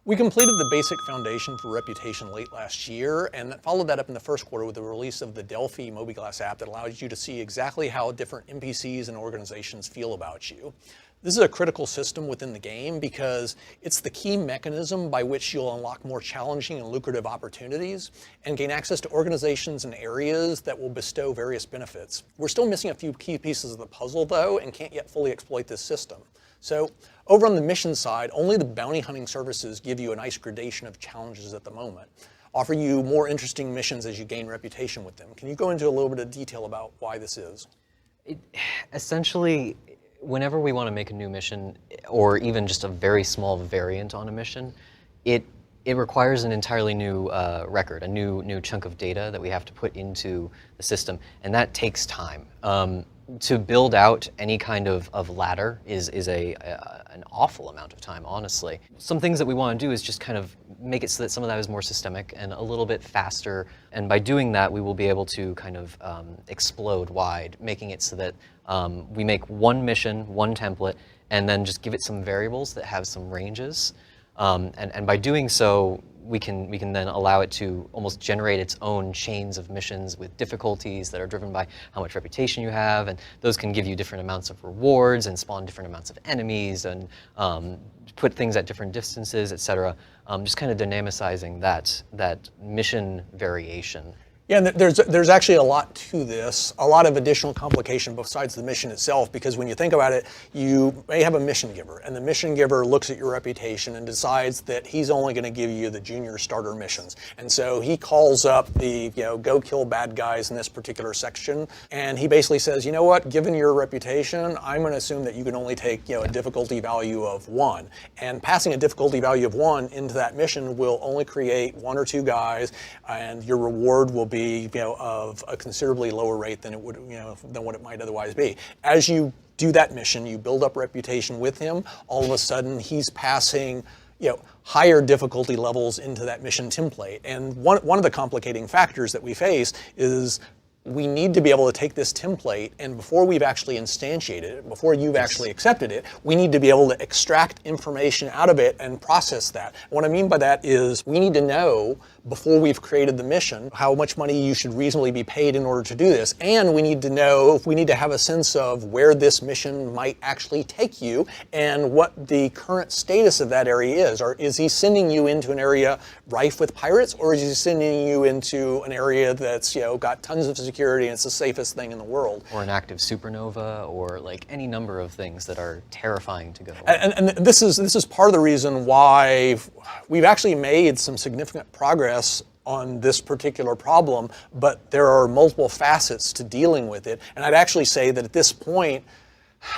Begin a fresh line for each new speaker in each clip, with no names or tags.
We completed the basic foundation for Reputation late last year, and followed that up in the first quarter with the release of the Delphi Mobiglass app that allows you to see exactly how different NPCs and organizations feel about you. This is a critical system within the game because it's the key mechanism by which you'll unlock more challenging and lucrative opportunities and gain access to organizations and areas that will bestow various benefits. We're still missing a few key pieces of the puzzle though, and can't yet fully exploit this system. So over on the mission side, only the bounty hunting services give you a nice gradation of challenges at the moment, offer you more interesting missions as you gain reputation with them. Can you go into a little bit of detail about why this is?
Essentially, whenever we want to make a new mission, or even just a very small variant on a mission, it requires an entirely new record, a new chunk of data that we have to put into the system, and that takes time. To build out any kind of ladder is an awful amount of time, honestly. Some things that we want to do is just kind of make it so that some of that is more systemic and a little bit faster, and by doing that we will be able to kind of explode wide, making it so that we make one mission, one template, and then just give it some variables that have some ranges. And by doing so, we can then allow it to almost generate its own chains of missions with difficulties that are driven by how much reputation you have, and those can give you different amounts of rewards and spawn different amounts of enemies and put things at different distances, etc. Just kind of dynamicizing that mission variation.
Yeah, and there's actually a lot to this, a lot of additional complication besides the mission itself, because when you think about it, you may have a mission giver, and the mission giver looks at your reputation and decides that he's only going to give you the junior starter missions. And so he calls up the, go kill bad guys in this particular section, and he basically says, you know what, given your reputation, I'm going to assume that you can only take, a difficulty value of 1. And passing a difficulty value of 1 into that mission will only create 1 or 2 guys, and your reward will be of a considerably lower rate than it would, than what it might otherwise be. As you do that mission, you build up reputation with him. All of a sudden, he's passing, higher difficulty levels into that mission template. And one of the complicating factors that we face is we need to be able to take this template, and before we've actually instantiated it, before you've actually accepted it, we need to be able to extract information out of it and process that. What I mean by that is we need to know, before we've created the mission, how much money you should reasonably be paid in order to do this. And we need to know, if we need to have a sense of where this mission might actually take you and what the current status of that area is. Or is he sending you into an area rife with pirates, or is he sending you into an area that's got tons of security and it's the safest thing in the world?
Or an active supernova, or like any number of things that are terrifying to go.
And this is part of the reason why we've actually made some significant progress on this particular problem, but there are multiple facets to dealing with it. And I'd actually say that at this point,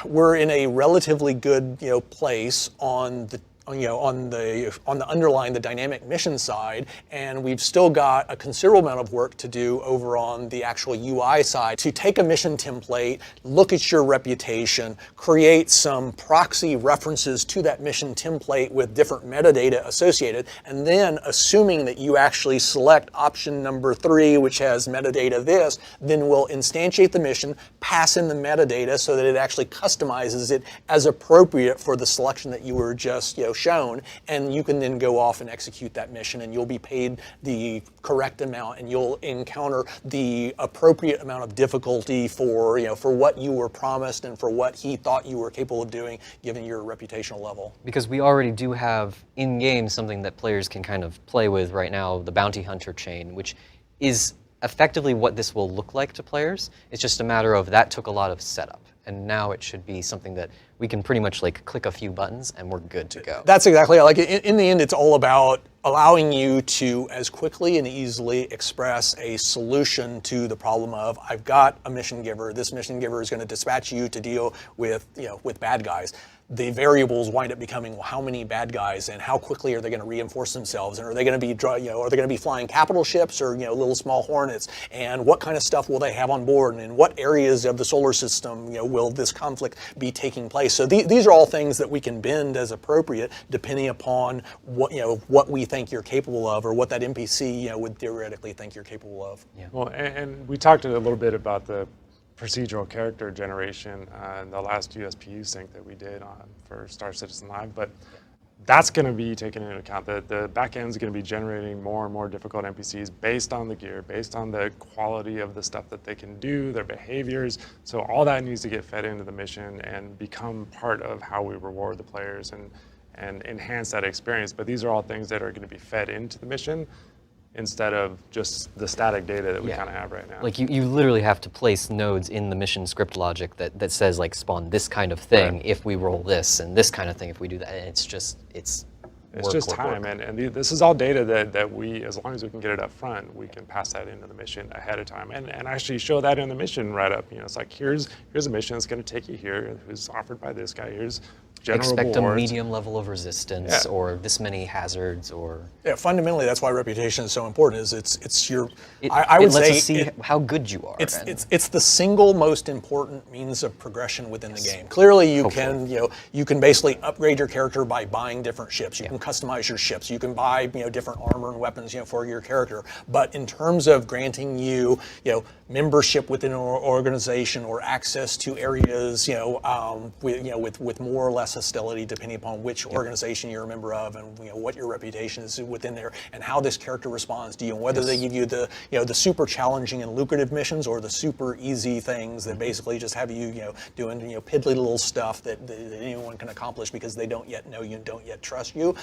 we're in a relatively good place on the underlying the dynamic mission side, and we've still got a considerable amount of work to do over on the actual UI side to take a mission template, look at your reputation, create some proxy references to that mission template with different metadata associated, and then assuming that you actually select option number 3, which has metadata this, then we'll instantiate the mission, pass in the metadata so that it actually customizes it as appropriate for the selection that you were just shown, and you can then go off and execute that mission, and you'll be paid the correct amount, and you'll encounter the appropriate amount of difficulty for what you were promised and for what he thought you were capable of doing given your reputational level.
Because we already do have in-game something that players can kind of play with right now, the bounty hunter chain, which is effectively what this will look like to players. It's just a matter of that took a lot of setup, and now it should be something that we can pretty much like click a few buttons and we're good to go.
That's exactly like in the end, it's all about allowing you to as quickly and easily express a solution to the problem of, I've got a mission giver. This mission giver is going to dispatch you to deal with with bad guys. The variables wind up becoming, well, how many bad guys and how quickly are they going to reinforce themselves, and are they going to be are they going to be flying capital ships or little small hornets, and what kind of stuff will they have on board, and in what areas of the solar system will this conflict be taking place? So these are all things that we can bend as appropriate depending upon what we think you're capable of, or what that NPC would theoretically think you're capable of.
Yeah. Well, and we talked a little bit about the procedural character generation in the last USPU sync that we did for Star Citizen Live, but that's going to be taken into account. The back end is going to be generating more and more difficult NPCs based on the gear, based on the quality of the stuff that they can do, their behaviors. So all that needs to get fed into the mission and become part of how we reward the players and enhance that experience. But these are all things that are going to be fed into the mission instead of just the static data that we kind of have right now.
Like you literally have to place nodes in the mission script logic that says like spawn this kind of thing if we roll this, and this kind of thing if we do that. And it's just
work, time. And this is all data that we, as long as we can get it up front, we can pass that into the mission ahead of time and actually show that in the mission right up. You know, it's like here's a mission that's going to take you here, who's offered by this guy. Here's general
expect
rewards.
a medium level of resistance or this many hazards or
fundamentally that's why reputation is so important. Is it's your
I would say us see how good you are.
It's the single most important means of progression within the game. Clearly you can basically upgrade your character by buying different ships. You can customize your ships. You can buy different armor and weapons for your character. But in terms of granting you membership within an organization or access to areas with more or less hostility depending upon which organization you're a member of and what your reputation is within there and how this character responds to you and whether they give you the the super challenging and lucrative missions or the super easy things that basically just have you doing piddly little stuff that anyone can accomplish because they don't yet know you and don't yet trust you.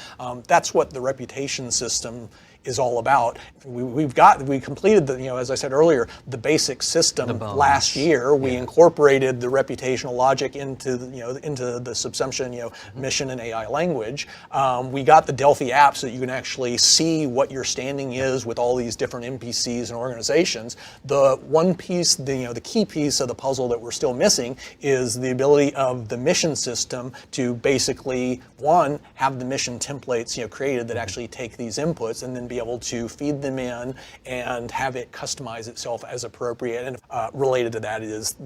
That's what the reputation system is all about. We completed the as I said earlier, the basic system last year. We incorporated the reputational logic into the subsumption mission and AI language. We got the Delphi app so that you can actually see what your standing is with all these different NPCs and organizations. The one piece, the key piece of the puzzle that we're still missing is the ability of the mission system to basically have the mission templates created that actually take these inputs and then be able to feed them in and have it customize itself as appropriate. And related to that is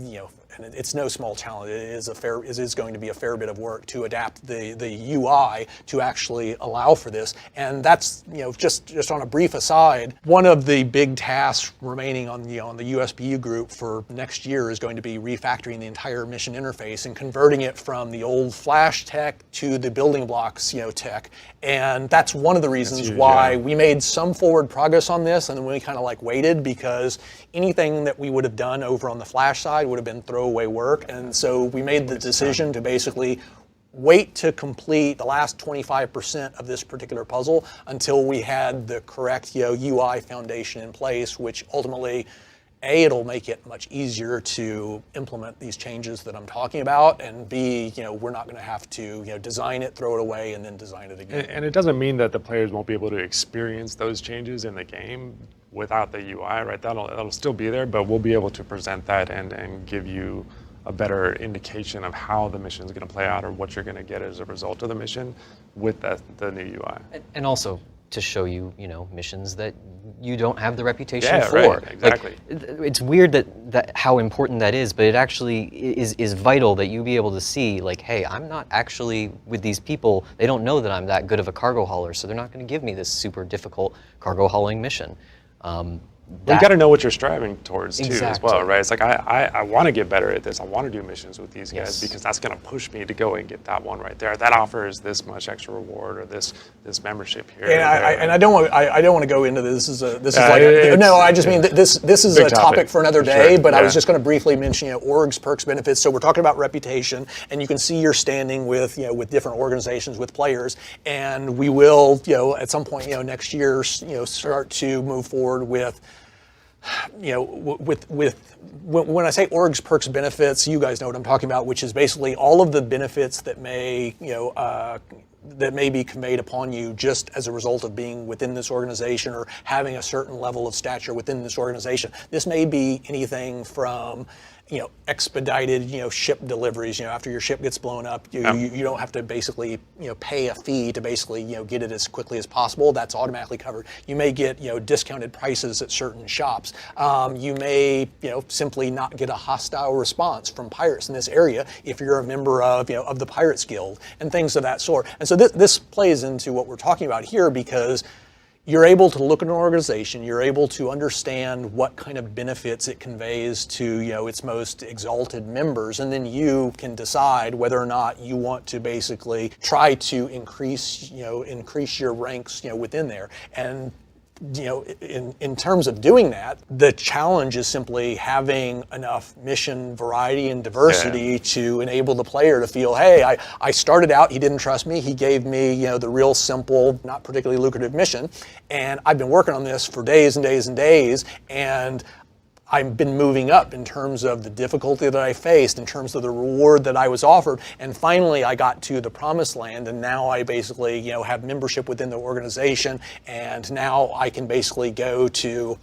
and it's no small challenge. It is going to be a fair bit of work to adapt the UI to actually allow for this. And that's just on a brief aside, one of the big tasks remaining on the USPU group for next year is going to be refactoring the entire mission interface and converting it from the old Flash tech to the building blocks tech. And that's one of the reasons why we made some forward progress on this, and then we kind of waited because anything that we would have done over on the Flash side would have been throwaway work. And so we made the decision to basically wait to complete the last 25% of this particular puzzle until we had the correct UI foundation in place, which ultimately it'll make it much easier to implement these changes that I'm talking about, and B, we're not going to have to design it, throw it away, and then design it again.
And it doesn't mean that the players won't be able to experience those changes in the game without the UI, right? That'll still be there, but we'll be able to present that and give you a better indication of how the mission is going to play out or what you're going to get as a result of the mission with the new UI.
And also to show you, missions that you don't have the reputation for.
Right, exactly.
It's weird that how important that is, but it actually is vital that you be able to see, hey, I'm not actually with these people. They don't know that I'm that good of a cargo hauler, so they're not going to give me this super difficult cargo hauling mission.
You got to know what you're striving towards too, as well, right? It's like I want to get better at this. I want to do missions with these guys because that's going to push me to go and get that one right there. That offers this much extra reward or this membership here.
And I don't want to go into this. I just mean this is a topic for another day. But I was just going to briefly mention orgs, perks, benefits. So we're talking about reputation, and you can see your standing with with different organizations, with players, and we will at some point next year start to move forward with. When I say orgs, perks, benefits, you guys know what I'm talking about, which is basically all of the benefits that may be conveyed upon you just as a result of being within this organization or having a certain level of stature within this organization. This may be anything from expedited ship deliveries. After your ship gets blown up, you don't have to basically pay a fee to basically get it as quickly as possible. That's automatically covered. You may get discounted prices at certain shops. You may simply not get a hostile response from pirates in this area if you're a member of the Pirates Guild and things of that sort. And so this plays into what we're talking about here because you're able to look at an organization, you're able to understand what kind of benefits it conveys to, its most exalted members, and then you can decide whether or not you want to basically try to increase your ranks, within there. And in terms of doing that, the challenge is simply having enough mission variety and diversity to enable the player to feel, hey, I started out, he didn't trust me, he gave me, the real simple, not particularly lucrative mission, and I've been working on this for days and days and days, and I've been moving up in terms of the difficulty that I faced, in terms of the reward that I was offered, and finally I got to the promised land, and now I basically, have membership within the organization, and now I can basically go to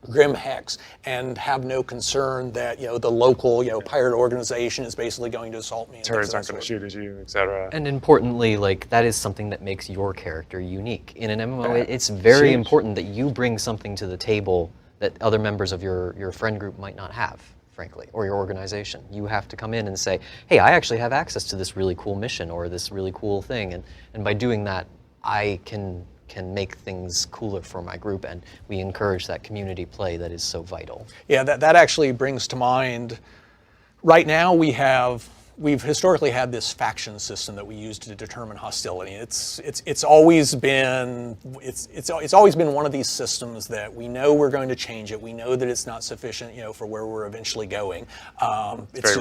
Grim Hex and have no concern that, the local, pirate organization is basically going to assault me.
Turrets aren't going to shoot at you, etc.
And importantly, that is something that makes your character unique. In an MMO, it's very important that you bring something to the table that other members of your friend group might not have, frankly, or your organization. You have to come in and say, hey, I actually have access to this really cool mission or this really cool thing, and by doing that, I can make things cooler for my group, and we encourage that community play that is so vital.
Yeah, that actually brings to mind, right now we've historically had this faction system that we use to determine hostility. It's always been one of these systems that we know we're going to change it. We know that it's not sufficient, for where we're eventually going. It's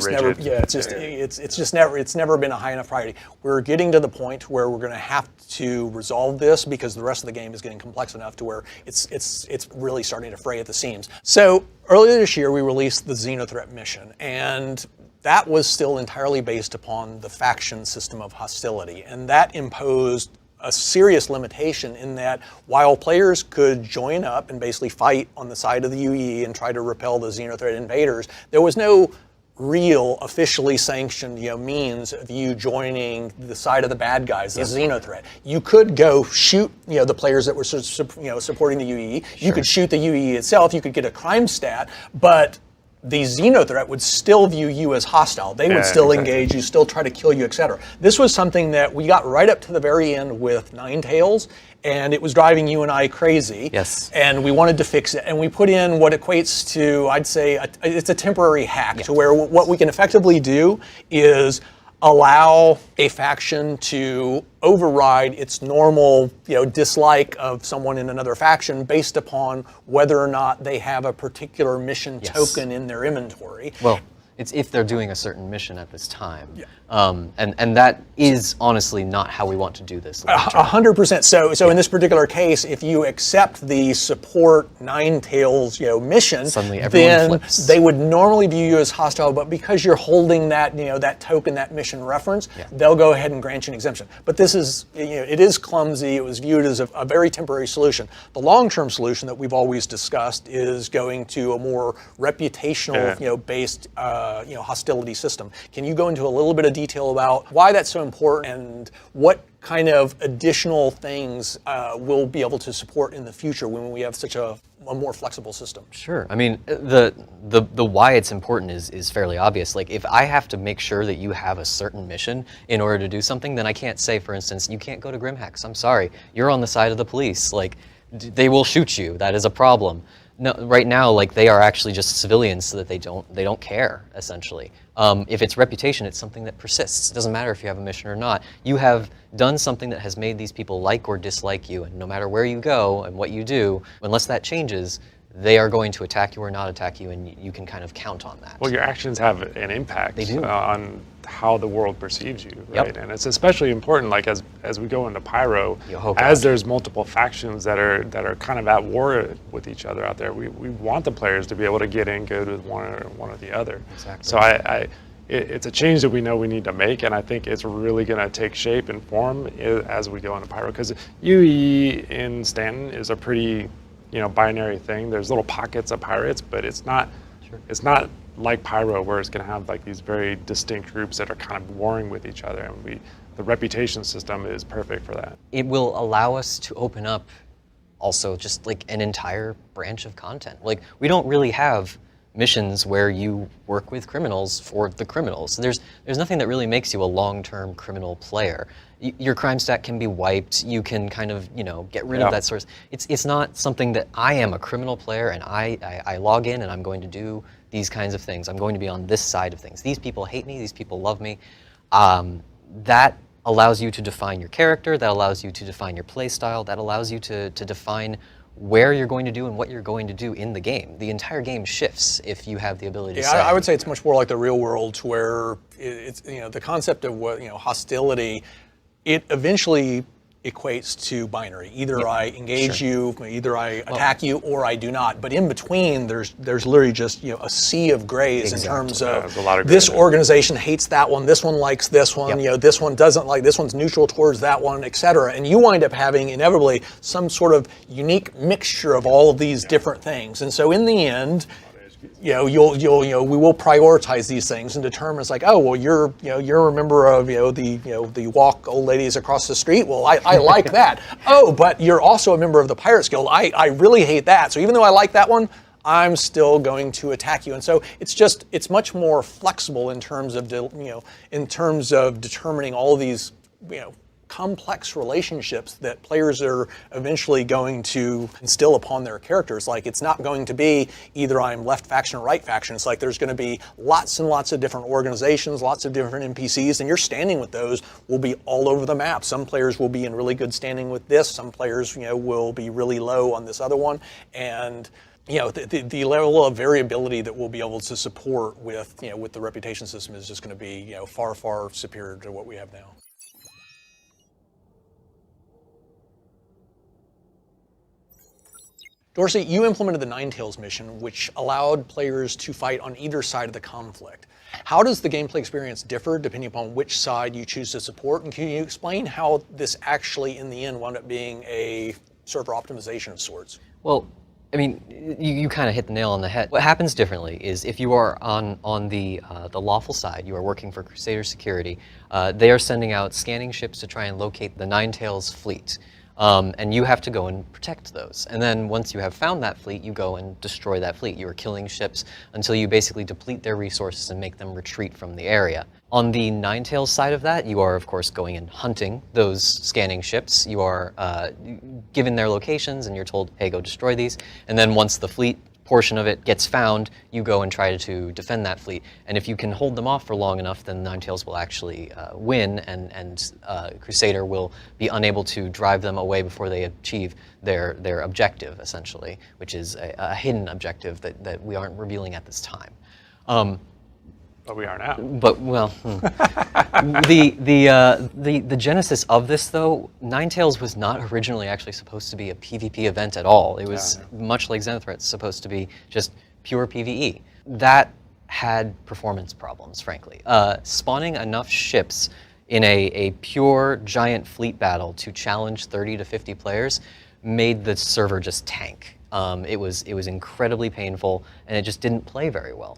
never been a high enough priority. We're getting to the point where we're going to have to resolve this because the rest of the game is getting complex enough to where it's really starting to fray at the seams. So earlier this year we released the Xenothreat mission, and that was still entirely based upon the faction system of hostility, and that imposed a serious limitation in that while players could join up and basically fight on the side of the UE and try to repel the Xenothreat invaders, there was no real officially sanctioned means of you joining the side of the bad guys, the Xenothreat. You could go shoot the players that were supporting the UE. You could shoot the UE itself. You could get a crime stat, but the Xenothreat would still view you as hostile. They would still engage you, still try to kill you, etc. This was something that we got right up to the very end with Ninetales, and it was driving you and I crazy.
Yes.
And we wanted to fix it, and we put in what equates to, I'd say, it's a temporary hack to where what we can effectively do is allow a faction to override its normal, dislike of someone in another faction based upon whether or not they have a particular mission token in their inventory.
Well, it's if they're doing a certain mission at this time. And that is honestly not how we want to do this.
100%. So in this particular case, if you accept the support Ninetales, mission,
suddenly everyone
then
flips.
They would normally view you as hostile, but because you're holding that, that token, that mission reference, they'll go ahead and grant you an exemption. But this is, it is clumsy. It was viewed as a very temporary solution. The long-term solution that we've always discussed is going to a more reputational, based, hostility system. Can you go into a little bit of detail about why that's so important and what kind of additional things we'll be able to support in the future when we have such a more flexible system?
Sure. I mean, the why it's important is fairly obvious. Like, if I have to make sure that you have a certain mission in order to do something, then I can't say, for instance, you can't go to Grimhex. I'm sorry, you're on the side of the police. Like, they will shoot you. That is a problem. No, right now, they are actually just civilians, so that they don't care, essentially. If it's reputation, it's something that persists. It doesn't matter if you have a mission or not. You have done something that has made these people like or dislike you, and no matter where you go and what you do, unless that changes, they are going to attack you or not attack you, and you can kind of count on that.
Well, your actions have an impact on how the world perceives you, right?
Yep.
And it's especially important, as we go into Pyro, as there's multiple factions that are kind of at war with each other out there. We want the players to be able to get in good with one or the other.
Exactly.
So it's a change that we know we need to make, and I think it's really going to take shape and form as we go into Pyro, because UE in Stanton is a pretty binary thing. There's little pockets of pirates, but it's not like Pyro, where it's going to have these very distinct groups that are kind of warring with each other, and the reputation system is perfect for that.
It will allow us to open up also just an entire branch of content. We don't really have missions where you work with criminals for the criminals. There's nothing that really makes you a long-term criminal player. Your crime stat can be wiped. You can kind of, get rid of that source. It's not something that I am a criminal player and I log in and I'm going to do these kinds of things. I'm going to be on this side of things. These people hate me. These people love me. That allows you to define your character. That allows you to define your play style. That allows you to define where you're going to do and what you're going to do in the game. The entire game shifts if you have the ability to say.
I would say it's much more like the real world, where it's the concept of what hostility, it eventually equates to binary. Either I engage you, either I attack you, or I do not. But in between, there's literally just a sea of grays in terms of this organization hates that one, this one likes this one, this one doesn't like, this one's neutral towards that one, etc. And you wind up having inevitably some sort of unique mixture of all of these different things. And so in the end, we will prioritize these things and determine it's like, oh, well, you're a member of the walk old ladies across the street. Well, I like that. Oh, but you're also a member of the Pirates Guild. I really hate that. So even though I like that one, I'm still going to attack you. And so it's much more flexible in terms of determining all of these complex relationships that players are eventually going to instill upon their characters. Like, it's not going to be either I'm left faction or right faction. It's like there's going to be lots and lots of different organizations, lots of different NPCs, and your standing with those will be all over the map. Some players will be in really good standing with this. Some players, will be really low on this other one. And the level of variability that we'll be able to support with the reputation system is just going to be far, far superior to what we have now. Dorsey, you implemented the Nine Tails mission, which allowed players to fight on either side of the conflict. How does the gameplay experience differ depending upon which side you choose to support? And can you explain how this actually, in the end, wound up being a server optimization of sorts?
Well, I mean, you kind of hit the nail on the head. What happens differently is if you are on the lawful side, you are working for Crusader Security, they are sending out scanning ships to try and locate the Nine Tails fleet. And you have to go and protect those. And then once you have found that fleet, you go and destroy that fleet. You are killing ships until you basically deplete their resources and make them retreat from the area. On the Nine Tails side of that, you are, of course, going and hunting those scanning ships. You are given their locations and you're told, hey, go destroy these. And then once the fleet portion of it gets found, you go and try to defend that fleet. And if you can hold them off for long enough, then Nine Tails will actually win, and Crusader will be unable to drive them away before they achieve their objective, essentially, which is a hidden objective that we aren't revealing at this time.
But we are now.
But, well, the genesis of this, though, Nine Tails was not originally actually supposed to be a PvP event at all. It was much like Xenothreat, supposed to be just pure PvE. That had performance problems, frankly. Spawning enough ships in a pure giant fleet battle to challenge 30 to 50 players made the server just tank. It was incredibly painful, and it just didn't play very well.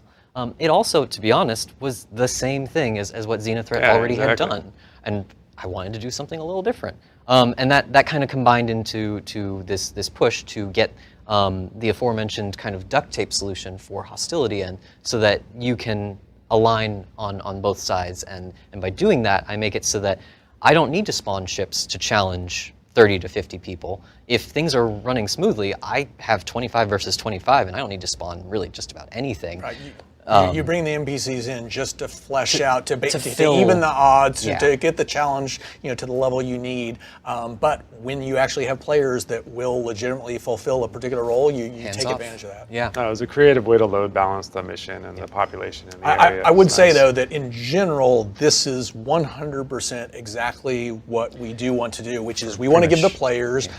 It also, to be honest, was the same thing as what Xenothreat already had done. And I wanted to do something a little different. And that kind of combined into this push to get the aforementioned kind of duct tape solution for hostility in, so that you can align on both sides. And by doing that, I make it so that I don't need to spawn ships to challenge 30 to 50 people. If things are running smoothly, I have 25 versus 25, and I don't need to spawn really just about anything.
Right. You bring the NPCs in just to flesh out, to even the odds, to get the challenge, to the level you need. But when you actually have players that will legitimately fulfill a particular role, you take advantage of that.
Yeah.
It was a creative way to load balance the mission and the population in the area.
I would say, though, that in general, this is 100% exactly what we do want to do, which is we want to give the players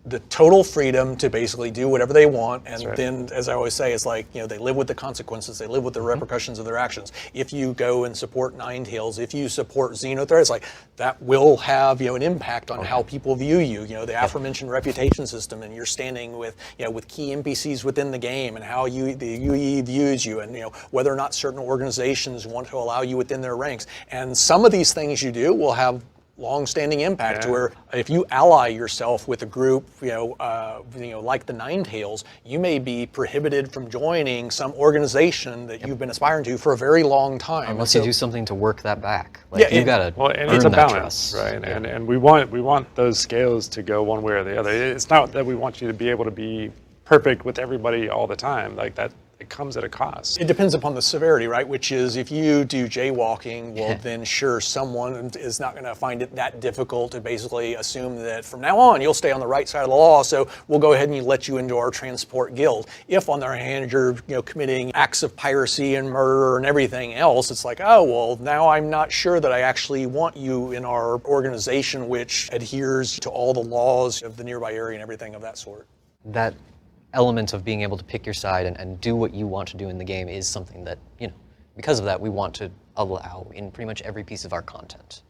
the total freedom to basically do whatever they want, and then, as I always say, it's like, they live with the consequences, they live with the repercussions of their actions. If you go and support Nine Tails, if you support Xenothreat, it's like that will have an impact on how people view you. The aforementioned reputation system, and you're standing with with key NPCs within the game, and how the UE views you, and whether or not certain organizations want to allow you within their ranks. And some of these things you do will have long-standing impact to
Yeah.
where if you ally yourself with a group, like the Ninetales, you may be prohibited from joining some organization that you've been aspiring to for a very long time.
Unless you do something to work that back.
Yeah,
You gotta
Well, and
earn
it's a
that
balance,
trust.
right?
Yeah.
And we want those scales to go one way or the other. It's not that we want you to be able to be perfect with everybody all the time. Like that, it comes at a cost.
It depends upon the severity, right? Which is if you do jaywalking, well, then sure, someone is not going to find it that difficult to basically assume that from now on you'll stay on the right side of the law. So we'll go ahead and let you into our transport guild. If, on the other hand, you're committing acts of piracy and murder and everything else, it's like, oh well, now I'm not sure that I actually want you in our organization, which adheres to all the laws of the nearby area and everything of that sort.
That element of being able to pick your side and do what you want to do in the game is something that, because of that, we want to allow in pretty much every piece of our content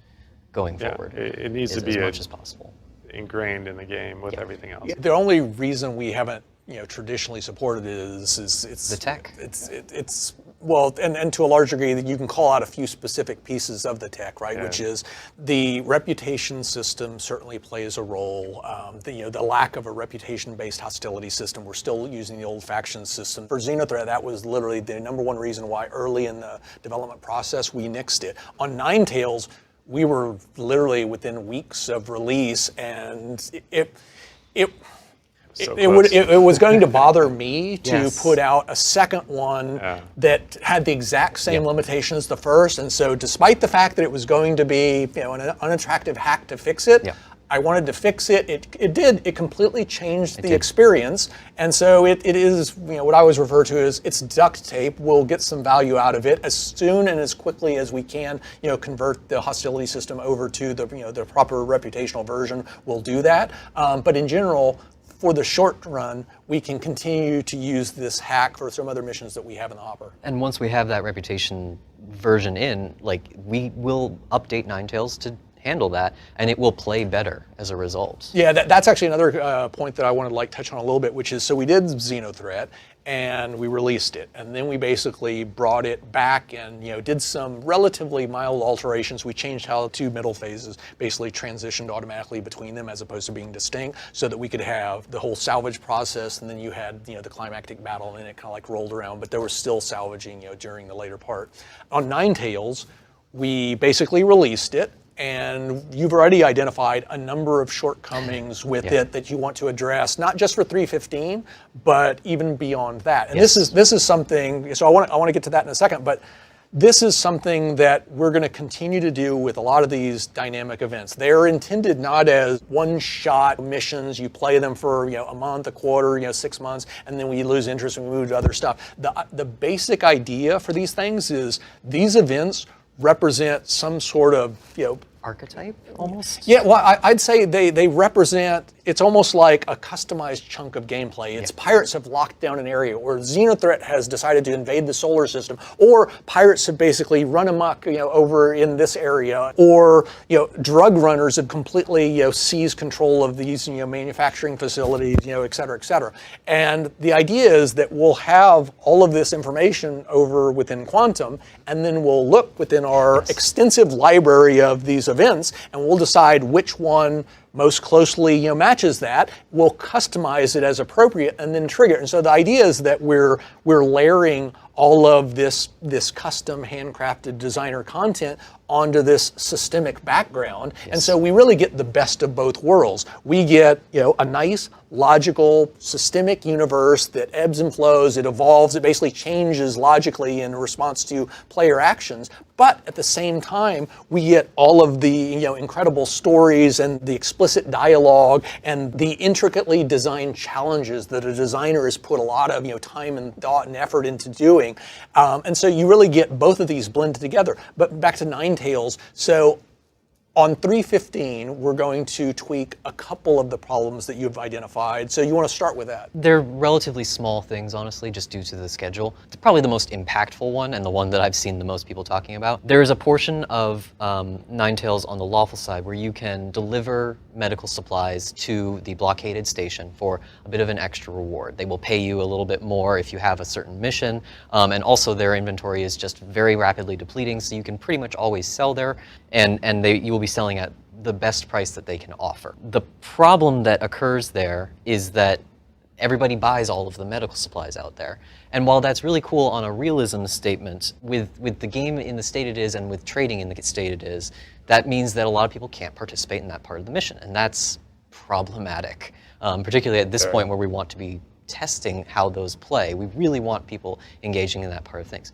going forward.
It needs to
as
be
much as possible.
ingrained in the game with everything else.
The only reason we haven't traditionally supported it is it's
The tech.
It's well, and to a large degree, that you can call out a few specific pieces of the tech, right?
Yeah.
Which is the reputation system certainly plays a role. The lack of a reputation-based hostility system. We're still using the old faction system. For Xenothreat, that was literally the number one reason why early in the development process we nixed it. On Ninetales, we were literally within weeks of release, and it was going to bother me to
Yes.
put out a second one that had the exact same limitations as the first, and so despite the fact that it was going to be an unattractive hack to fix it, I wanted to fix it. It completely changed the experience, and so it is what I always refer to as it's duct tape. We'll get some value out of it as soon and as quickly as we can. Convert the hostility system over to the proper reputational version. We'll do that, but in general, for the short run, we can continue to use this hack for some other missions that we have in the hopper.
And once we have that reputation version in, we will update Ninetales to handle that, and it will play better as a result.
Yeah, that's actually another point that I wanted to touch on a little bit, which is, so we did Xenothreat, and we released it, and then we basically brought it back and did some relatively mild alterations. We changed how 2 middle phases basically transitioned automatically between them as opposed to being distinct, so that we could have the whole salvage process, and then you had the climactic battle, and it kind of rolled around, but there was still salvaging during the later part. On Ninetales, we basically released it, and you've already identified a number of shortcomings with it that you want to address, not just for 3.15, but even beyond that. And this is something. So I want to get to that in a second, but this is something that we're going to continue to do with a lot of these dynamic events. They're intended not as one-shot missions. You play them for a month, a quarter, 6 months, and then we lose interest and we move to other stuff. The basic idea for these things is these events represent some sort of
Archetype, almost?
Yeah, well, I'd say they represent, it's almost like a customized chunk of gameplay. It's pirates have locked down an area, or Xenothreat has decided to invade the solar system, or pirates have basically run amok over in this area, or drug runners have completely seized control of these manufacturing facilities, et cetera, et cetera. And the idea is that we'll have all of this information over within Quantum, and then we'll look within our extensive library of these events, and we'll decide which one most closely matches that. We'll customize it as appropriate and then trigger it. And so the idea is that we're layering all of this custom handcrafted designer content onto this systemic background. And so we really get the best of both worlds. We get a nice, logical, systemic universe that ebbs and flows, it evolves, it basically changes logically in response to player actions. But at the same time, we get all of the incredible stories and the explicit dialogue and the intricately designed challenges that a designer has put a lot of time and thought and effort into doing. And so you really get both of these blended together. But back to Ninetales, so on 3.15, we're going to tweak a couple of the problems that you've identified. So you want to start with that?
They're relatively small things, honestly, just due to the schedule. It's probably the most impactful one and the one that I've seen the most people talking about. There is a portion of Ninetales on the lawful side where you can deliver medical supplies to the blockaded station for a bit of an extra reward. They will pay you a little bit more if you have a certain mission, and also their inventory is just very rapidly depleting, so you can pretty much always sell there, and you will be selling at the best price that they can offer. The problem that occurs there is that everybody buys all of the medical supplies out there. And while that's really cool on a realism statement, with the game in the state it is and with trading in the state it is, that means that a lot of people can't participate in that part of the mission. And that's problematic, particularly at this point where we want to be testing how those play. We really want people engaging in that part of things.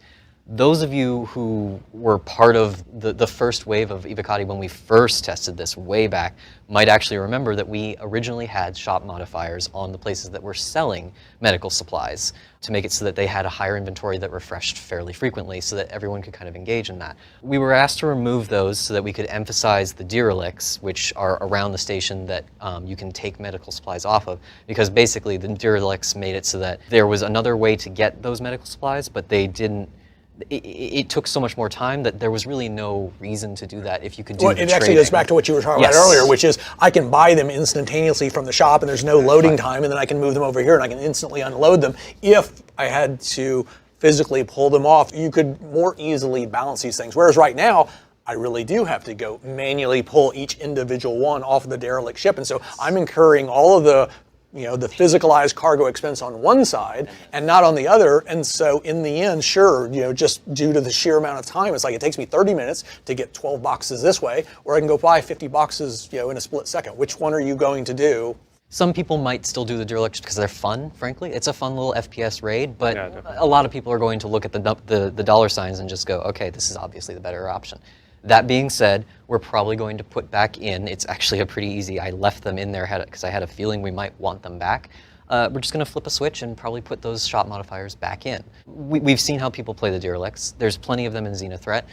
Those of you who were part of the first wave of Evocati when we first tested this way back might actually remember that we originally had shop modifiers on the places that were selling medical supplies to make it so that they had a higher inventory that refreshed fairly frequently so that everyone could kind of engage in that. We were asked to remove those so that we could emphasize the derelicts, which are around the station that you can take medical supplies off of, because basically the derelicts made it so that there was another way to get those medical supplies, but they didn't. It took so much more time that there was really no reason to do that if you could do the
it actually goes back to what you were talking about earlier, which is I can buy them instantaneously from the shop and there's no loading time, and then I can move them over here and I can instantly unload them. If I had to physically pull them off, you could more easily balance these things. Whereas right now, I really do have to go manually pull each individual one off of the derelict ship. And so I'm incurring all of the the physicalized cargo expense on one side and not on the other. And so in the end, sure, just due to the sheer amount of time, it's like it takes me 30 minutes to get 12 boxes this way, or I can go buy 50 boxes, in a split second. Which one are you going to do?
Some people might still do the derelict because they're fun, frankly. It's a fun little FPS raid, but a lot of people are going to look at the dollar signs and just go, okay, this is obviously the better option. That being said, we're probably going to put back in. It's actually a pretty easy. I left them in there because I had a feeling we might want them back. We're just going to flip a switch and probably put those shop modifiers back in. We've seen how people play the derelicts. There's plenty of them in Xenothreat.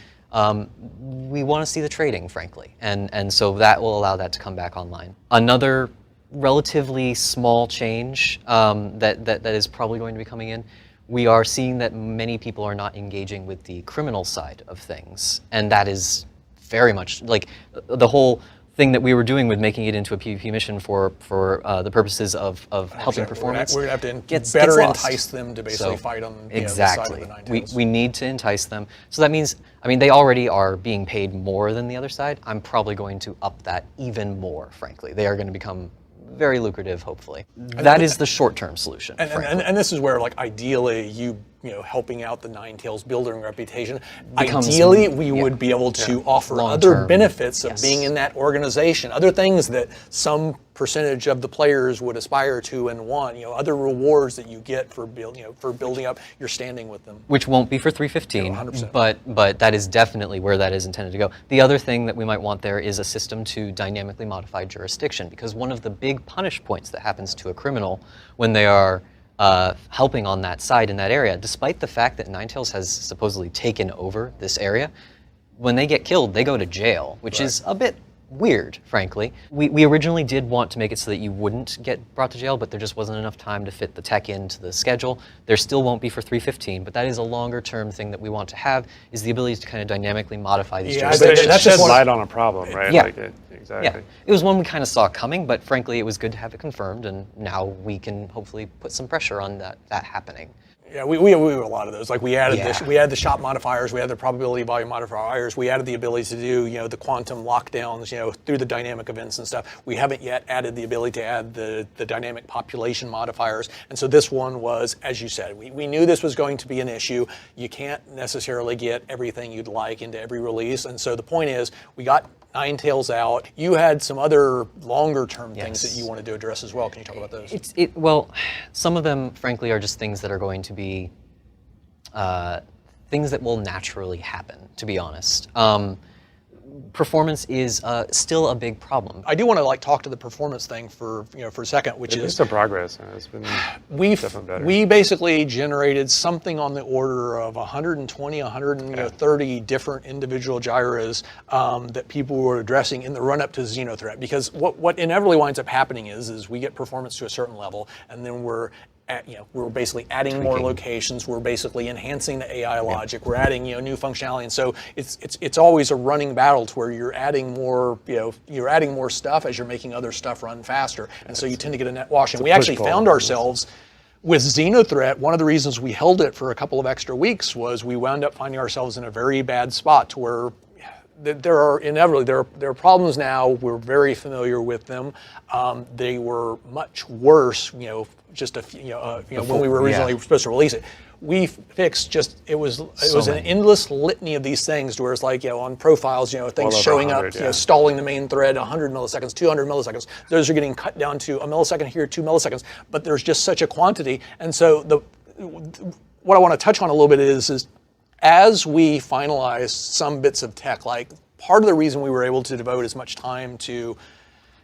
We want to see the trading, frankly, and so that will allow that to come back online. Another relatively small change that is probably going to be coming in. We are seeing that many people are not engaging with the criminal side of things, and that is very much like the whole thing that we were doing with making it into a PvP mission for the purposes of helping performance.
We're going to have to better entice them to basically fight on the side of the Nine Tails.
We need to entice them. So that means, they already are being paid more than the other side. I'm probably going to up that even more, frankly. They are going to become very lucrative, hopefully. That is the short-term solution.
And this is where, ideally, you helping out the Nine Tails building reputation.
Becomes,
ideally, we would be able to offer other benefits of being in that organization, other things that some percentage of the players would aspire to and want. Other rewards that you get for building up your standing with them.
Which won't be for 315,
100%.
But that is definitely where that is intended to go. The other thing that we might want there is a system to dynamically modify jurisdiction, because one of the big punish points that happens to a criminal when they are helping on that side in that area, despite the fact that Ninetales has supposedly taken over this area, when they get killed, they go to jail, which is a bit weird, frankly. We originally did want to make it so that you wouldn't get brought to jail, but there just wasn't enough time to fit the tech into the schedule. There still won't be for 315, but that is a longer term thing that we want to have, is the ability to kind of dynamically modify these jurisdictions.
That's just light on a problem, right?
Yeah.
Exactly.
Yeah, it was one we kind of saw coming, but frankly, it was good to have it confirmed, and now we can hopefully put some pressure on that happening.
Yeah, we have a lot of those. We added we had the shop modifiers, we had the probability volume modifiers, we added the ability to do the quantum lockdowns through the dynamic events and stuff. We haven't yet added the ability to add the dynamic population modifiers. And so this one was, as you said, we knew this was going to be an issue. You can't necessarily get everything you'd like into every release. And so the point is, we got Nine Tails out. You had some other longer-term things that you wanted to address as well. Can you talk about those?
Well, some of them, frankly, are just things that are going to be things that will naturally happen, to be honest. Performance is still a big problem.
I do want to talk to the performance thing for a second, which is
some progress. It's been definitely better.
We basically generated something on the order of 120, 130 different individual gyros that people were addressing in the run-up to Xenothreat. Because what inevitably winds up happening is we get performance to a certain level, and then we're basically adding more locations. We're basically enhancing the AI logic. We're adding new functionality, and so it's always a running battle to where you're adding more you're adding more stuff as you're making other stuff run faster, and so you tend to get a net wash. And we actually found ourselves with Xenothreat. One of the reasons we held it for a couple of extra weeks was we wound up finding ourselves in a very bad spot to where there are inevitably there are problems now. We're very familiar with them. They were much worse, just a few, when we were originally supposed to release it. We fixed it was an endless litany of these things to where it's like, on profiles, things showing up, stalling the main thread 100 milliseconds, 200 milliseconds. Those are getting cut down to a millisecond here, 2 milliseconds, but there's just such a quantity. And so what I want to touch on a little bit is as we finalize some bits of tech, like part of the reason we were able to devote as much time to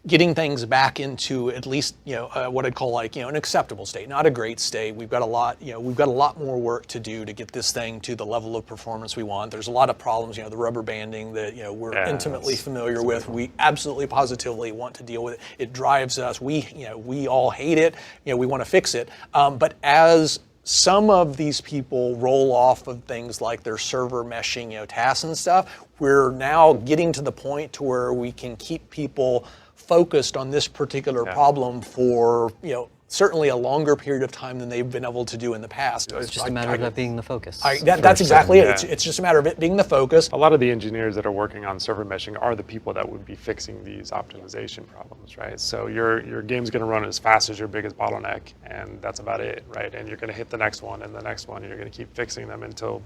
getting things back into at least what I'd call an acceptable state, not a great state. We've got a lot more work to do to get this thing to the level of performance we want. There's a lot of problems, the rubber banding that we're intimately familiar with. We absolutely positively want to deal with it. It drives us. We all hate it. We want to fix it. But as some of these people roll off of things like their server meshing, tasks and stuff, we're now getting to the point to where we can keep people focused on this particular problem for certainly a longer period of time than they've been able to do in the past.
It's just a matter of that being the focus.
That's exactly it. It's just a matter of it being the focus.
A lot of the engineers that are working on server meshing are the people that would be fixing these optimization problems, right? So your game's going to run as fast as your biggest bottleneck, and that's about it, right? And you're going to hit the next one and the next one, and you're going to keep fixing them until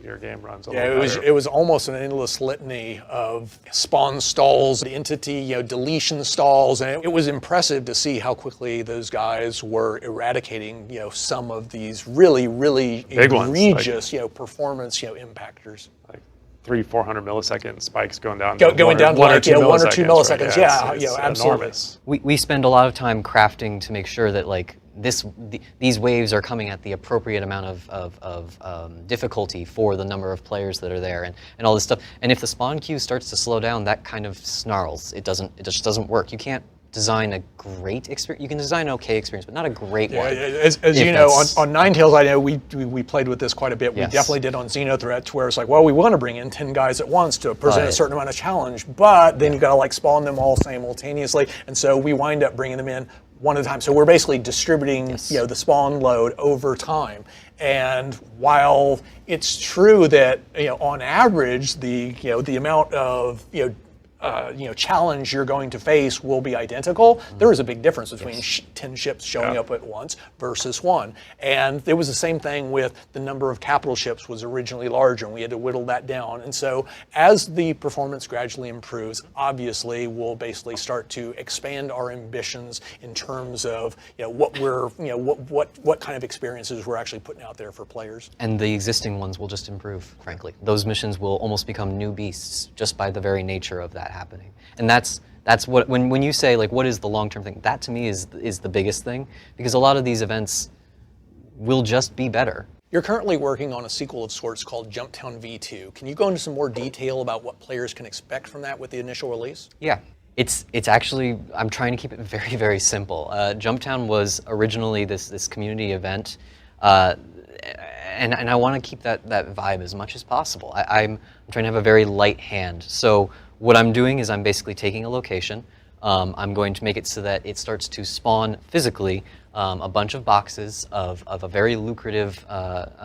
your game runs a little better.
It was almost an endless litany of spawn stalls, the entity, deletion stalls, and it was impressive to see how quickly those guys were eradicating, some of these really, really
big
egregious, performance, impactors.
Like 300-400 millisecond spikes going down.
Going down to
1 or 2
milliseconds.
Right?
Absolutely.
Enormous.
We spend a lot of time crafting to make sure that these waves are coming at the appropriate amount of difficulty for the number of players that are there and all this stuff. And if the spawn queue starts to slow down, that kind of snarls. It just doesn't work. You can't design a great experience. You can design an okay experience, but not a great one.
As you know, on Ninetales, I know we played with this quite a bit. We definitely did on Xenothreat, where it's like, well, we want to bring in 10 guys at once to present a certain amount of challenge, but then you got to spawn them all simultaneously, and so we wind up bringing them in one at a time. So we're basically distributing the spawn load over time. And while it's true that on average the amount of challenge you're going to face will be identical, there is a big difference between 10 ships showing up at once versus 1. And it was the same thing with the number of capital ships was originally larger, and we had to whittle that down. And so as the performance gradually improves, obviously we'll basically start to expand our ambitions in terms of what we're what kind of experiences we're actually putting out there for players.
And the existing ones will just improve, frankly. Those missions will almost become new beasts just by the very nature of that happening. And that's what when you say what is the long-term thing, that to me is the biggest thing, because a lot of these events will just be better.
You're currently working on a sequel of sorts called Jumptown V2. Can you go into some more detail about what players can expect from that with the initial release?
Yeah. It's actually, I'm trying to keep it very, very simple. Jumptown was originally this community event, and I want to keep that vibe as much as possible. I'm trying to have a very light hand. So what I'm doing is I'm basically taking a location. I'm going to make it so that it starts to spawn physically a bunch of boxes of a very lucrative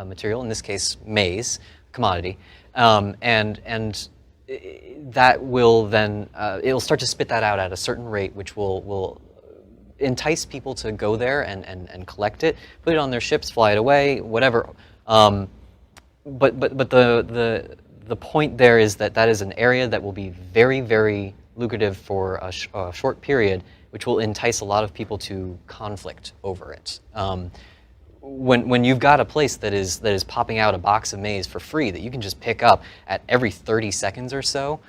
material, in this case maize, commodity, and that will then, it'll start to spit that out at a certain rate, which will entice people to go there and collect it, put it on their ships, fly it away, whatever. But the point there is that is an area that will be very, very lucrative for a short period, which will entice a lot of people to conflict over it. When you've got a place that is popping out a box of maize for free that you can just pick up at every 30 seconds or so,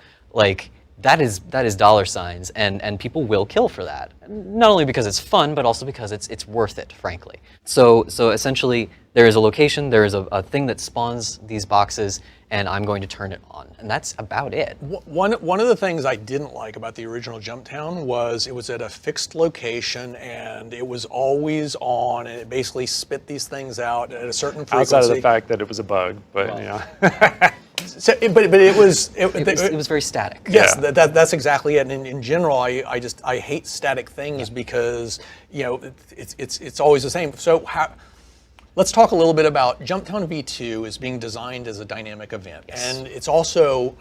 that is dollar signs, and people will kill for that. Not only because it's fun, but also because it's worth it, frankly. So essentially, there is a location, there is a thing that spawns these boxes, and I'm going to turn it on, and that's about it.
One of the things I didn't like about the original Jumptown was it was at a fixed location, and it was always on, and it basically spit these things out at a certain frequency.
Outside of the fact that it was a bug, but
So, but it was
very static.
Yes, that's exactly it. And in general, I hate static things because it's always the same. So let's talk a little bit about Jumptown V2 is being designed as a dynamic event, and it's also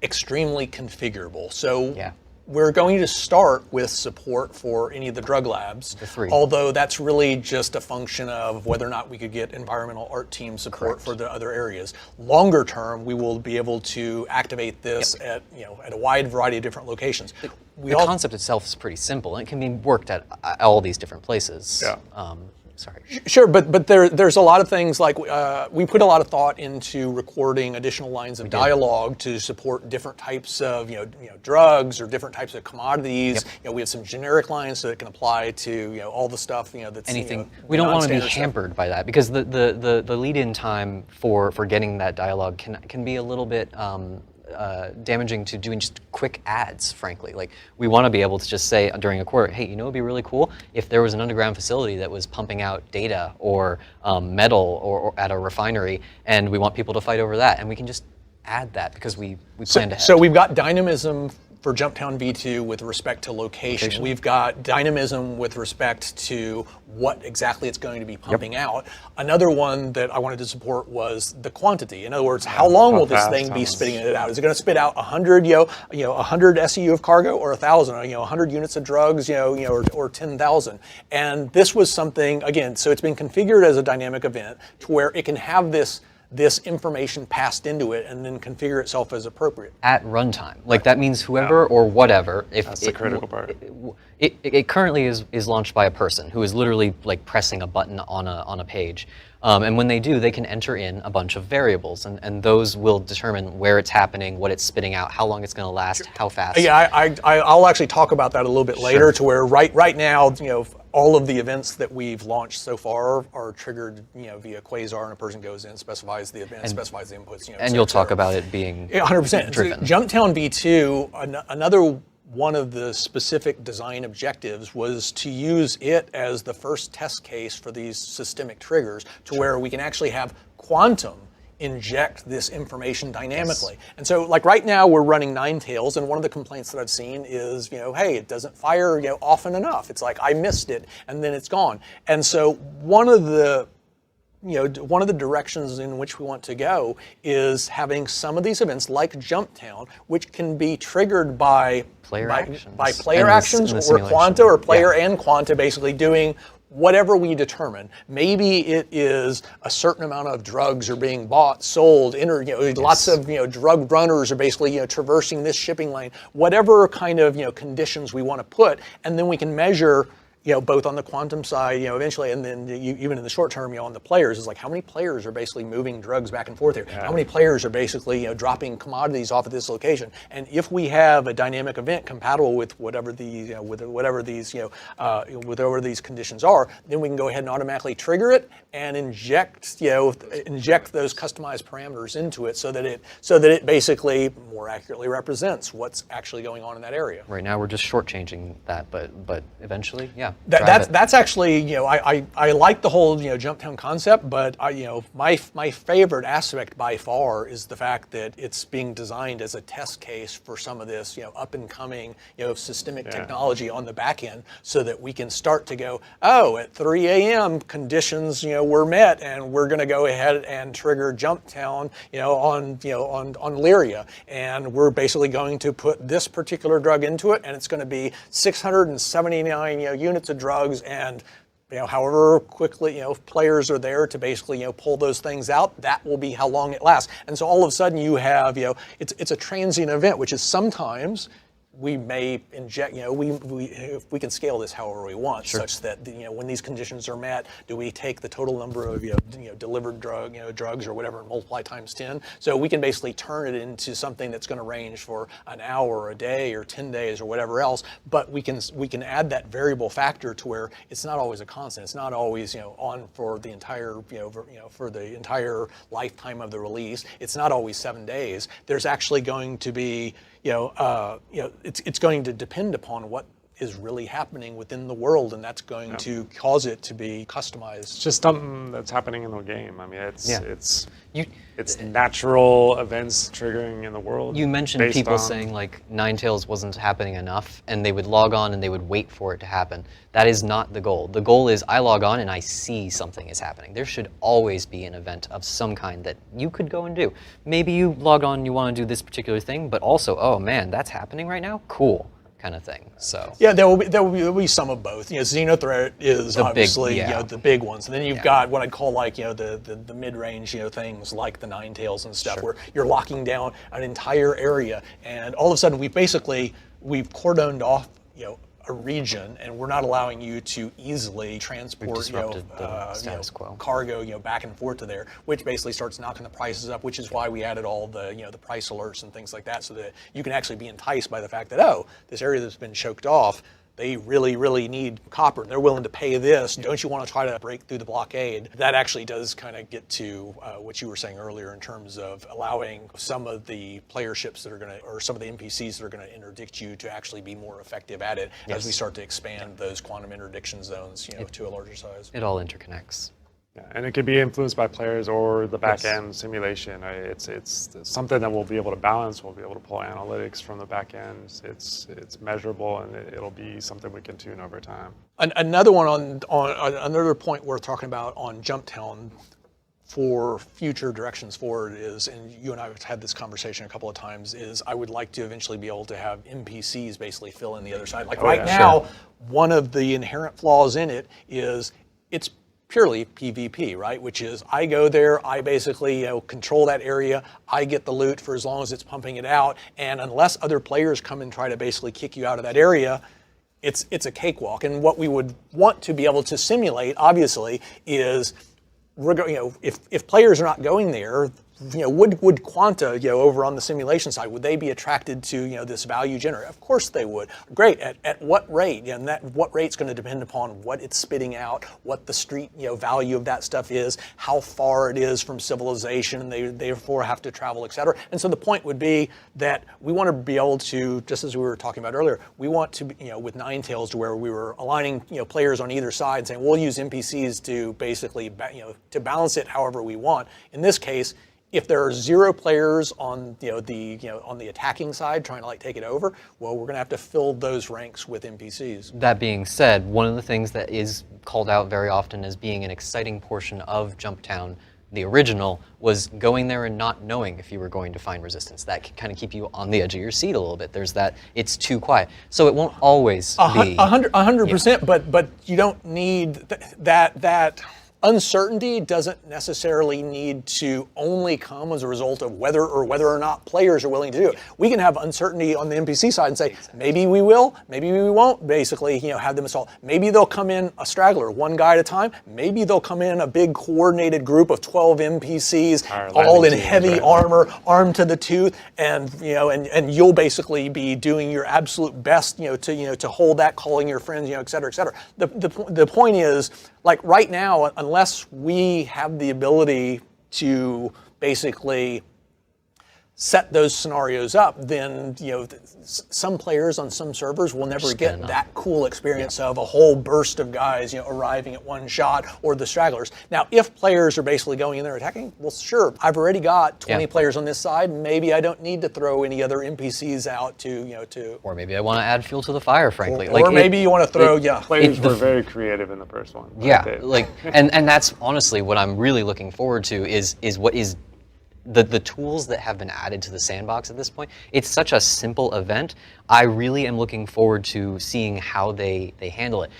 extremely configurable. So
Yeah.
we're going to start with support for any of the drug labs,
The 3.
although that's really just a function of whether or not we could get environmental art team support for the other areas. Longer term, we will be able to activate this at a wide variety of different locations.
The concept itself is pretty simple, and it can be worked at all these different places.
Yeah.
Sorry.
Sure, but there's a lot of things like we put a lot of thought into recording additional lines of dialogue to support different types of drugs or different types of commodities. We have some generic lines so it can apply to all the stuff that's
Anything. We don't want to be
non-standard stuff.
hampered by that, because the lead-in time for getting that dialogue can be a little bit damaging to doing just quick ads, frankly. Like, we want to be able to just say during a quarter, hey, it'd be really cool if there was an underground facility that was pumping out data or metal or at a refinery, and we want people to fight over that, and we can just add that because we planned ahead.
So we've got dynamism for Jumptown V2 with respect to location. We've got dynamism with respect to what exactly it's going to be pumping out. Another one that I wanted to support was the quantity. In other words, how long will this thing be spitting it out? Is it going to spit out 100, 100 SEU of cargo, or 1,000, 100 units of drugs, or 10,000? And this was something, again, so it's been configured as a dynamic event to where it can have this information passed into it and then configure itself as appropriate.
At runtime. Like, that means whoever or whatever.
That's the critical part.
It currently is launched by a person who is literally like pressing a button on a page. And when they do, they can enter in a bunch of variables, and those will determine where it's happening, what it's spitting out, how long it's going to last, how fast.
Yeah, I'll actually talk about that a little bit later, to where right now, all of the events that we've launched so far are triggered, via Quasar, and a person goes in, specifies the event, specifies the inputs,
and you'll talk about it being
100%.
driven.
Jumptown V2, another one of the specific design objectives was to use it as the first test case for these systemic triggers, to where we can actually have quantum inject this information dynamically. And so, like, right now we're running 9 tails, and one of the complaints that I've seen is, hey, it doesn't fire often enough. It's like I missed it and then it's gone. And so one of the directions in which we want to go is having some of these events like Jumptown, which can be triggered by player actions or quanta, or player and quanta basically doing whatever we determine. Maybe it is a certain amount of drugs are being bought, sold, lots of drug runners are basically traversing this shipping lane. Whatever kind of conditions we want to put, and then we can measure both on the quantum side, eventually, and then even in the short term, on the players, is like how many players are basically moving drugs back and forth here? Yeah. How many players are basically, dropping commodities off at this location? And if we have a dynamic event compatible with whatever these, whatever these conditions are, then we can go ahead and automatically trigger it and inject those customized parameters into it, so that it basically more accurately represents what's actually going on in that area.
Right now, we're just shortchanging that, but eventually, yeah.
That's actually, I like the whole Jumptown concept, but my favorite aspect by far is the fact that it's being designed as a test case for some of this up and coming systemic technology on the back end, so that we can start to go, at 3 a.m. conditions were met, and we're going to go ahead and trigger Jumptown on Lyria, and we're basically going to put this particular drug into it, and it's going to be 679 units of drugs, and however quickly players are there to basically pull those things out, that will be how long it lasts. And so all of a sudden you have it's a transient event, which is sometimes we may inject, we can scale this however we want, such that when these conditions are met, do we take the total number of delivered drugs or whatever and multiply times 10? So we can basically turn it into something that's going to range for an hour, or a day, or 10 days, or whatever else. But we can add that variable factor to where it's not always a constant. It's not always on for the entire for the entire lifetime of the release. It's not always 7 days. There's actually going to be it's going to depend upon what is really happening within the world, and that's going to cause it to be customized.
It's just something that's happening in the game. I mean, it's
You,
natural events triggering in the world.
You mentioned
based
people
on-
saying like Ninetales wasn't happening enough, and they would log on and they would wait for it to happen. That is not the goal. The goal is I log on and I see something is happening. There should always be an event of some kind that you could go and do. Maybe you log on and you want to do this particular thing, but also, oh man, that's happening right now? Cool, kind of thing. So
Yeah, there'll be some of both. You know, Xenothreat is
The big-
obviously
yeah.
you know, the big ones, and then you've got what I'd call like the mid-range things like the Ninetales and stuff, where you're locking down an entire area, and all of a sudden we've cordoned off a region, and we're not allowing you to easily transport
disrupted the status quo.
cargo back and forth to there, which basically starts knocking the prices up, which is why we added all the the price alerts and things like that, so that you can actually be enticed by the fact that, oh, this area that's been choked off, they really, really need copper, and they're willing to pay this. Don't you want to try to break through the blockade? That actually does kind of get to what you were saying earlier in terms of allowing some of the player ships that are going to, or some of the NPCs that are going to interdict you to actually be more effective at it as we start to expand those quantum interdiction zones to a larger size.
it all interconnects.
Yeah, and it could be influenced by players or the back end simulation. It's something that we'll be able to balance. We'll be able to pull analytics from the back end. It's measurable, and it'll be something we can tune over time.
Another one on another point worth talking about on Jumptown for future directions forward is, and you and I have had this conversation a couple of times, is I would like to eventually be able to have NPCs basically fill in the other side. Like now, one of the inherent flaws in it is it's purely PvP, right? Which is I go there, I basically control that area, I get the loot for as long as it's pumping it out, and unless other players come and try to basically kick you out of that area, it's a cakewalk. And what we would want to be able to simulate, obviously, is if players are not going there, would Quanta, over on the simulation side, would they be attracted to, this value generator? Of course they would. Great. At what rate? And what rate's going to depend upon what it's spitting out, what the street, value of that stuff is, how far it is from civilization, and they therefore have to travel, et cetera. And so the point would be that we want to be able to, just as we were talking about earlier, we want to, with Ninetales, to where we were aligning, players on either side and saying, we'll use NPCs to basically, to balance it however we want. In this case, if there are 0 players on on the attacking side trying to take it over, well, we're going to have to fill those ranks with NPCs.
That being said, one of the things that is called out very often as being an exciting portion of Jumptown, the original, was going there and not knowing if you were going to find resistance. That can kind of keep you on the edge of your seat a little bit. There's that, it's too quiet. So it won't always be
100%, but you don't need that. Uncertainty doesn't necessarily need to only come as a result of whether or not players are willing to do it. We can have uncertainty on the NPC side and say, maybe we will, maybe we won't, basically, have them assault. Maybe they'll come in a straggler, one guy at a time. Maybe they'll come in a big coordinated group of 12 NPCs, all in heavy armor, armed to the tooth, and and you'll basically be doing your absolute best, to hold that, calling your friends, et cetera, et cetera. The point is, right now, unless we have the ability to basically set those scenarios up, then some players on some servers will never get that cool experience of a whole burst of guys arriving at one shot, or the stragglers. Now, if players are basically going in there attacking, well, sure, I've already got 20 players on this side. Maybe I don't need to throw any other NPCs out to.
Or maybe I want to add fuel to the fire, frankly.
Or maybe you want to throw
Players were very creative in the first one.
And that's honestly what I'm really looking forward to is what is the tools that have been added to the sandbox at this point. It's such a simple event. I really am looking forward to seeing how they handle it.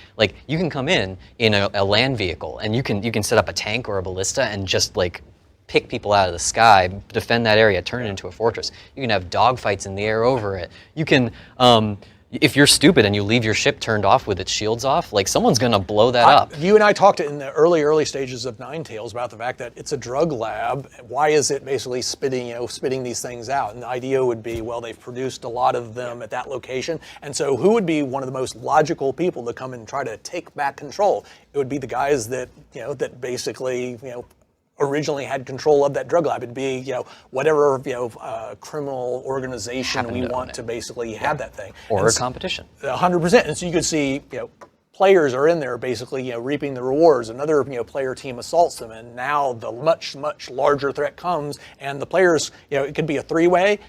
You can come in a land vehicle, and you can set up a tank or a ballista and just pick people out of the sky, defend that area, turn it into a fortress. You can have dogfights in the air over it. You can if you're stupid and you leave your ship turned off with its shields off, someone's gonna blow that up.
You and I talked in the early stages of Ninetales about the fact that it's a drug lab. Why is it basically spitting these things out? And the idea would be, well, they've produced a lot of them at that location, and so who would be one of the most logical people to come and try to take back control? It would be the guys that that basically originally had control of that drug lab. It'd be, whatever, criminal organization
Happen
we
to own
want
it.
to basically have that thing.
Or
And
a competition.
100%. And so you could see, players are in there basically, reaping the rewards. Another, player team assaults them, and now the much, much larger threat comes, and the players, it could be a three-way.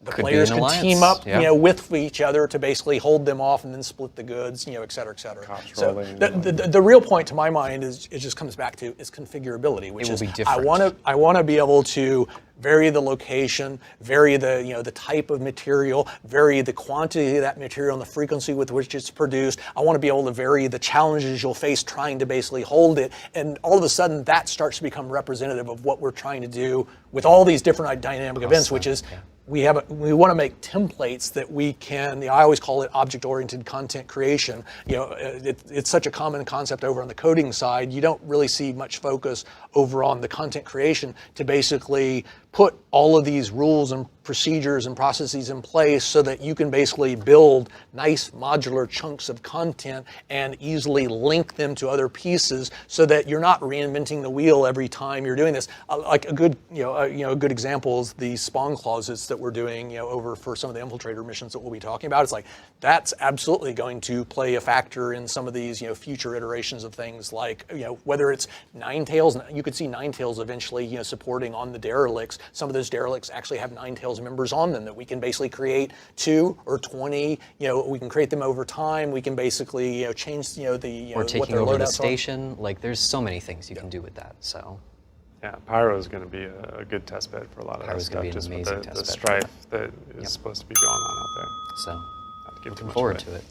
The
Could be
players
an
could
alliance,
team up,
yeah.
with each other to basically hold them off and then split the goods, et cetera, et cetera.
Cops
So
rolling.
the real point to my mind is it just comes back to is configurability, which
It will
is
be different.
I want to be able to vary the location, vary the the type of material, vary the quantity of that material and the frequency with which it's produced. I want to be able to vary the challenges you'll face trying to basically hold it, and all of a sudden that starts to become representative of what we're trying to do with all these different dynamic events, which is we want to make templates that we can. I always call it object-oriented content creation. It's such a common concept over on the coding side. You don't really see much focus over on the content creation to basically put all of these rules and procedures and processes in place so that you can basically build nice modular chunks of content and easily link them to other pieces so that you're not reinventing the wheel every time you're doing this. Like a good, a good example is the spawn clauses that we're doing, over for some of the infiltrator missions that we'll be talking about. It's like that's absolutely going to play a factor in some of these, future iterations of things like, whether it's Ninetales. You could see Ninetales eventually, supporting on the derelicts. Some of those derelicts actually have Ninetales members on them that we can basically create 2 or 20. We can create them over time. We can basically, change, the
Or
what
taking
their
over the
loadouts are.
station. Like, there's so many things you can do with that. So.
Yeah, Pyro is going to be a good test bed for a lot of that
Pyro's
stuff,
gonna be an
just with
amazing
the
test bed for
strife that is supposed to be going on out there.
So.
Not to give too
Looking
much
forward
away.
to it.